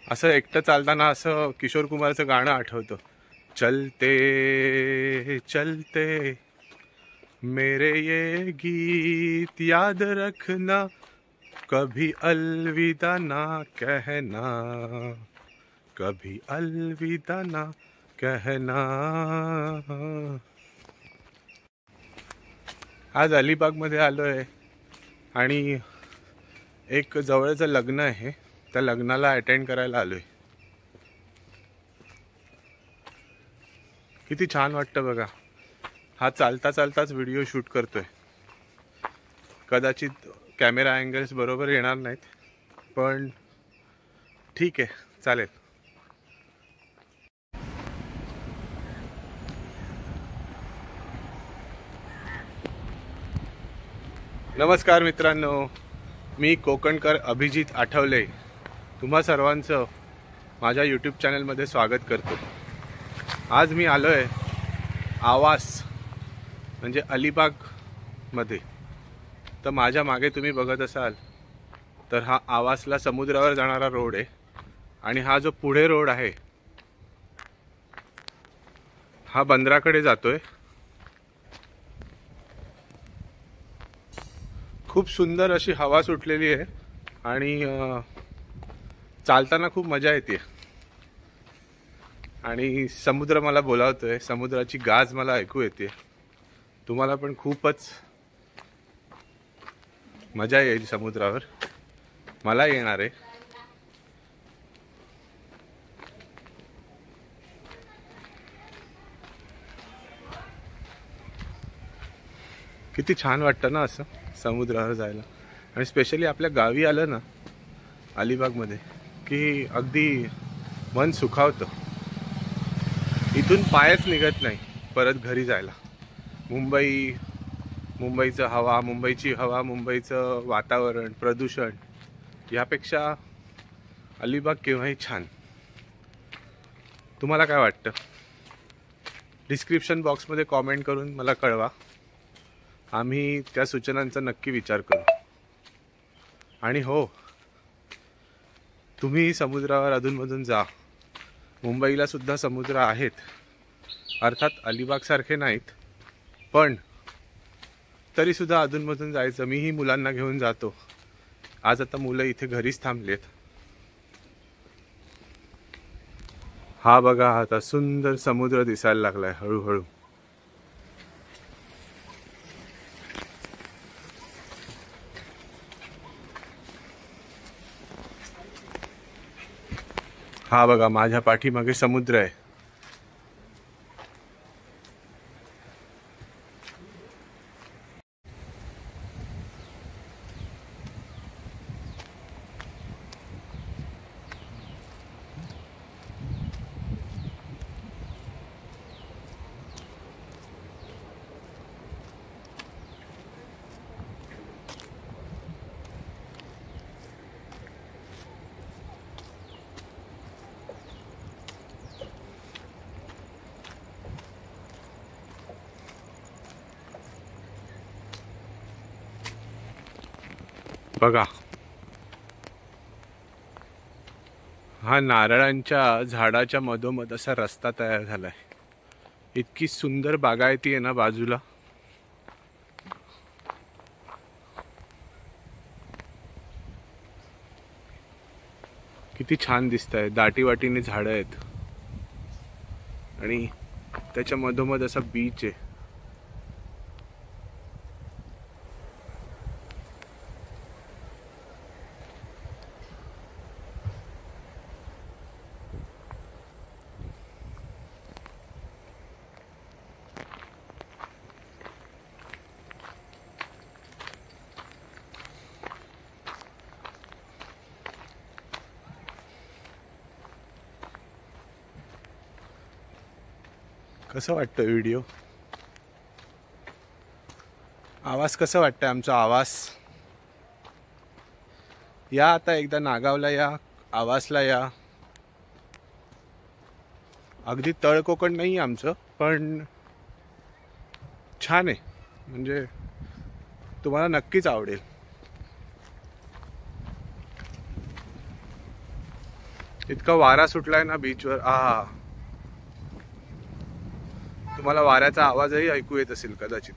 असं एकटं चालताना असं किशोर कुमारचं गाणं आठवतं, चलते चलते मेरे ये गीत याद रखना, कभी अलविदा ना कहना, कभी अलविदा ना कहना। आज अलिबागमध्ये आलोय आणि एक जवळचं लग्न आहे, त्या लग्नाला अटेंड करायला आलोय। किती छान वाटतं बघा। हा चालता चालताच व्हिडिओ शूट करतोय। कदाचित कॅमेरा अँगल्स बरोबर येणार नाहीत, पण ठीक आहे, चालेल। नमस्कार मित्रांनो, मी कोकणकर अभिजित आठवले तुम्हा सर्वांचं माझ्या यूट्यूब चॅनलमध्ये स्वागत करतो। आज मी आलोय आवास म्हणजे अलिबागमध्ये। तर माझ्या मागे तुम्ही बघत असाल तर हा आवासला समुद्रावर जाणारा रोड आहे आणि हा जो पुढे रोड आहे हा बंदराकडे जातोय। खूप सुंदर अशी हवा सुटलेली आहे आणि चालताना खूप मजा येते आणि समुद्र मला बोलावतोय, समुद्राची गाज मला ऐकू येते। तुम्हाला पण खूपच मजा येईल समुद्रावर, मला येणार आहे। किती छान वाटतं ना असं समुद्रावर जायला, आणि स्पेशली आपल्या गावी आलं ना अलिबागमध्ये की अगदी मन सुखावतं। इथून पायच निघत नाही परत घरी जायला। मुंबईचं हवा, मुंबईची हवा, मुंबईचं वातावरण, प्रदूषण यापेक्षा अलिबाग केव्हाही छान। तुम्हाला काय वाटतं? डिस्क्रिप्शन बॉक्समध्ये कॉमेंट करून मला कळवा, आम्ही त्या सूचनांचा नक्की विचार करू। आणि हो, तुम्ही समुद्रावर अधूनमधून जा। मुंबईला सुद्धा समुद्र आहेत, अर्थात अलिबागसारखे नाहीत, पण तरी सुद्धा अधूनमधून जायचं। मीही मुलांना घेऊन जातो। आज आता मुलं इथे घरीच थांबलेत। हा बघा, आता सुंदर समुद्र दिसायला लागलाय हळूहळू। हा बघा, माझ्या पाठीमागे समुद्र आहे। बघा, हा नारळांच्या झाडाच्या मधोमध असा रस्ता तयार झालाय। इतकी सुंदर बागायती आहे ना बाजूला। किती छान दिसतंय, दाटीवाटीने झाडं आहेत आणि त्याच्या मधोमध असा बीच आहे। कसं वाटतं व्हिडिओ? आवास कसं वाटतं आमचा आवास? या आता एकदा नागावला या, आवासला या। अगदी तळ कोकण नाही आमचं, पण छान आहे, म्हणजे तुम्हाला नक्कीच आवडेल। इतका वारा सुटलाय ना बीचवर. तुम्हाला वाऱ्याचा आवाजही ऐकू येत असेल कदाचित.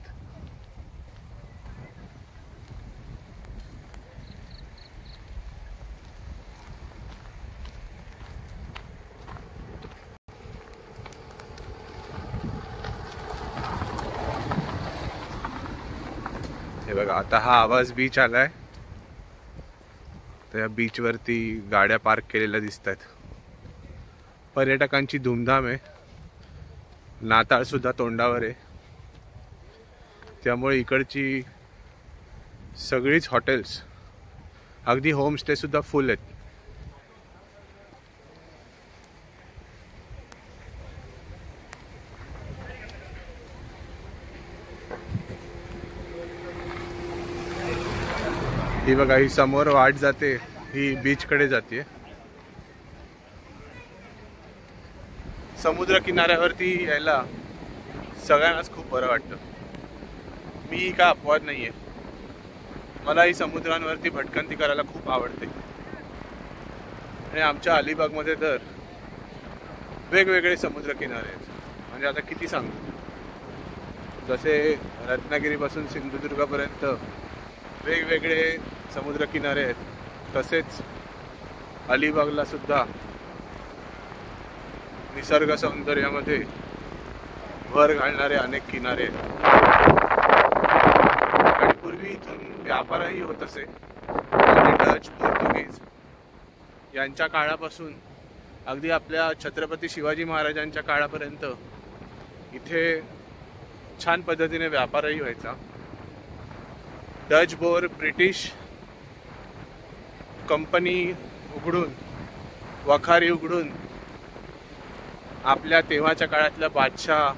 हे बघा, आता हा आवाज बीच आलाय. तर या बीच वरती गाड्या पार्क केलेल्या दिसत आहेत. पर्यटकांची धूमधाम आहे. नाताळ सुद्धा तोंडावर आहे. त्यामुळे इकडची सगळीच हॉटेल्स, अगदी होमस्टे सुद्धा फुल आहेत. ही बघा, ही समोर वाट जाते, ही बीच कडे जाते. समुद्र किनाऱ्यावरती यायला सगळ्यांनाच खूप बरं वाटतं. मी काय अपवाद नाहीये. मलाही समुद्रांवरती भटकंती करायला खूप आवडते. आणि आमच्या अलिबागमध्ये तर वेगवेगळे समुद्र किनारे आहेत. म्हणजे आता किती सांगू. जसे रत्नागिरीपासून सिंधुदुर्गापर्यंत वेगवेगळे समुद्र किनारे आहेत, तसेच अलिबागला सुद्धा निसर्ग सौंदर्यामध्ये भर घालणारे अनेक किनारे आहेत. आणि पूर्वी इथून व्यापारही होत असे. डच, पोर्तुगीज यांच्या काळापासून अगदी आपल्या छत्रपती शिवाजी महाराजांच्या काळापर्यंत इथे छान पद्धतीने व्यापारही व्हायचा. डच, बोर, ब्रिटिश कंपनी उघडून, वखारी उघडून आपल्या तेव्हाच्या काळातल्या बादशाह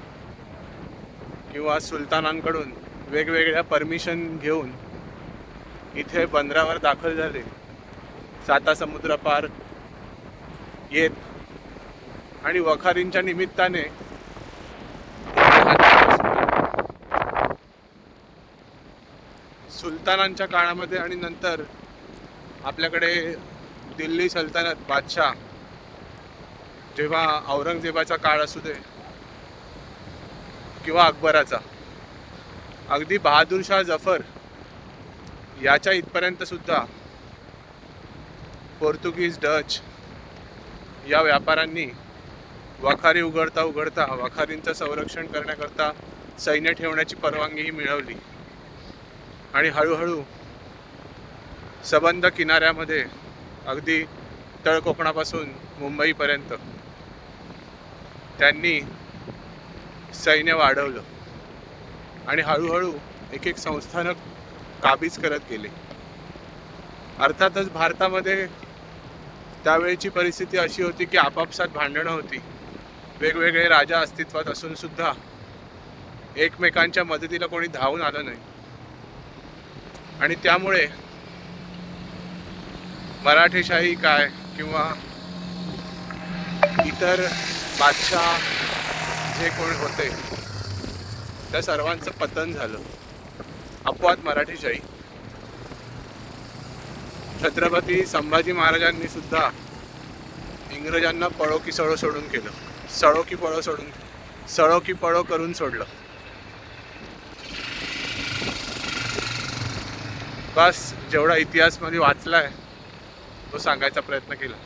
किंवा सुलतानांकडून वेगवेगळ्या परमिशन घेऊन इथे बंदरावर दाखल झाले. साता समुद्र पार येत आणि वखारींच्या निमित्ताने सुलतानांच्या काळामध्ये आणि नंतर आपल्याकडे दिल्ली सल्तनत बादशाह, जेव्हा औरंगजेबाचा काळ असू दे किंवा अकबराचा, अगदी बहादूर शाह जफर याच्या इथपर्यंत सुद्धा पोर्तुगीज, डच या व्यापाऱ्यांनी वखारी उघडता उघडता वखारींचं संरक्षण करण्याकरता सैन्य ठेवण्याची परवानगीही मिळवली. आणि हळूहळू सबंध किनाऱ्यामध्ये अगदी तळकोकणापासून मुंबईपर्यंत त्यांनी सैन्य वाढवलं आणि हळूहळू एक एक संस्थानक काबीज करत गेले. अर्थातच भारतामध्ये त्यावेळची परिस्थिती अशी होती की आपापसात भांडणं होती. वेगवेगळे राजा अस्तित्वात असून सुद्धा एकमेकांच्या मदतीला कोणी धावून आलं नाही. आणि त्यामुळे मराठेशाही काय किंवा इतर बादशाह जे कोण होते त्या सर्वांचं पतन झालं. अपवाद मराठेशाही. छत्रपती संभाजी महाराजांनी सुद्धा इंग्रजांना पळो की सळो सोडून केलं. सळो की पळो करून सोडलं. बस जेवढा इतिहास मध्ये वाचलाय तो सांगायचा प्रयत्न केला.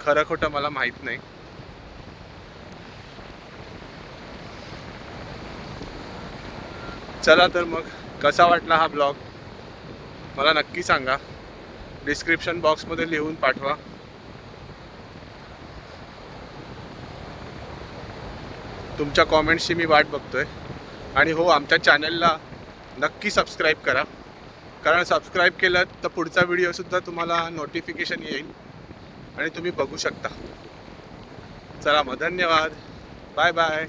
खरं खोटं मला माहित नाही. चला तर मग कसा वाटला हा ब्लॉग मला नक्की सांगा. डिस्क्रिप्शन बॉक्समध्ये लिहून पाठवा. तुमच्या कॉमेंट्सची मी वाट बघतोय. आणि हो, आमच्या चॅनलला नक्की सबस्क्राईब करा. कारण सबस्क्राईब केलं तर पुढचा व्हिडिओसुद्धा तुम्हाला नोटिफिकेशन येईल आणि तुम्ही बघू शकता. चला मग, धन्यवाद. Bye bye.